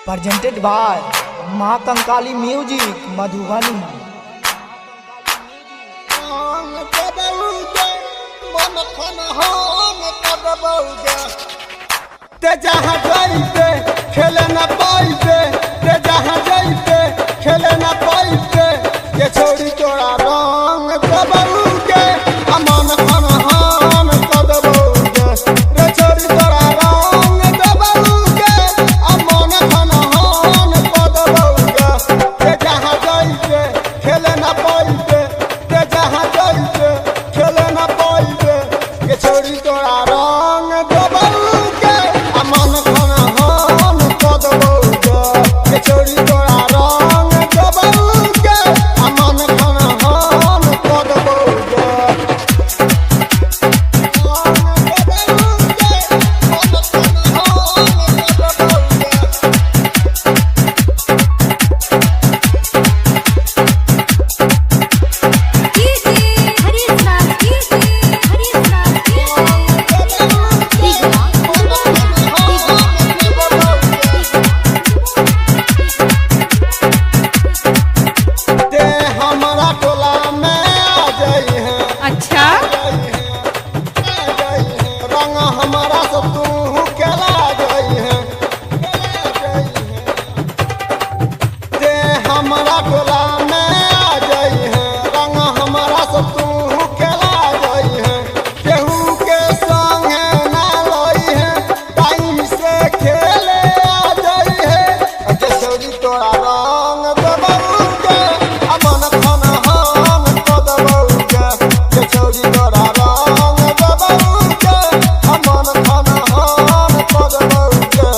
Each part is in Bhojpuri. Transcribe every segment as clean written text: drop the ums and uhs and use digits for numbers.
presented by Kankali Music, Madhubani. ते जहाँ जाइते खेले न पाइते, ते जहाँ जाइते खेले न पाइते, ये छोड़ी तोरा रंग दबौगे, अमन खनहन दबौगे, रे छोड़ी तोरा रंग दबौगे, अमन खनहन दबौगे, ते जहाँ जाइते खेले न पाइते, ते जहाँ जाइते खेले न पाइते, ये छोड़ी तोरा रंग दबौगे, अमन खनहन दबौगे, ये छोड़ी तोरा रंग दबौगे, अमन खनहन दबौगे। ते हमारा टोला में आ जाई है, अच्छा रंग हमारा सब तू केला जाई है, ते हमारा टोला में आ जाई है, रंग हमारा सब तू केला जाई है, केहू के संगे ना लई है, टाइम से खेले आ जाई है, के छोड़ी तोरा रंग दबौगे, अमन खनहन दबौगे, के छोड़ी तोरा रंग दबौगे, अमन खनहन दबौगे।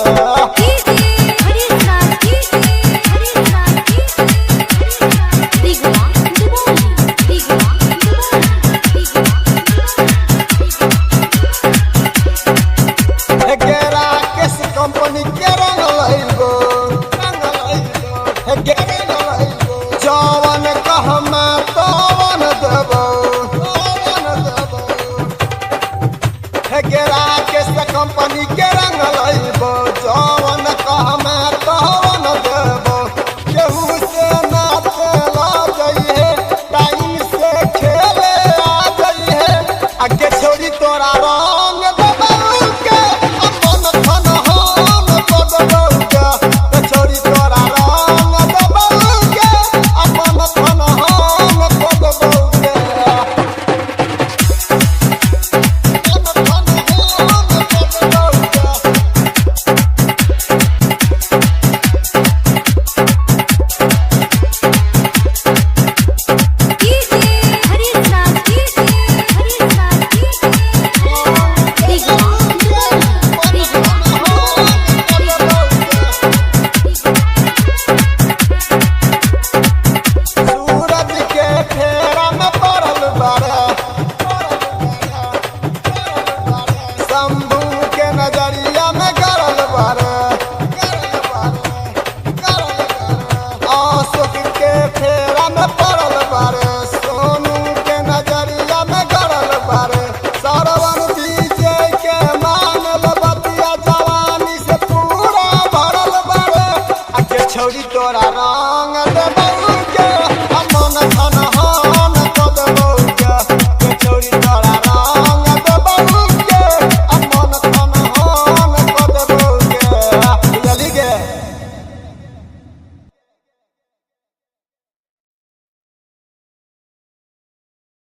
गेरा किस कंपनी के रंग लइबो, जवन कहमे तवन देबो, गेरा किस कंपनी के रंग लइबो, जवन कहमे तवन देबो, केहू से ना चला जाइए, टाइम से खेले आ जाइए, आगे छोड़ी तोरा रंग दबौगे, अमन खनहन दबौगे, ते छोड़ी तोरा रंग दबौगे, अमन खनहन दबौगे। सूरज के फेरा में पड़ल बारे, शंभू के नजरिया में गरल बारे, अशोक के फेरा में पड़ल बारे, सोनू के नजरिया में गरल बारे, सरवन विजय के मानल बतिया जवानी से पूरा भरल बारे, आके छोड़ी तोरा रंग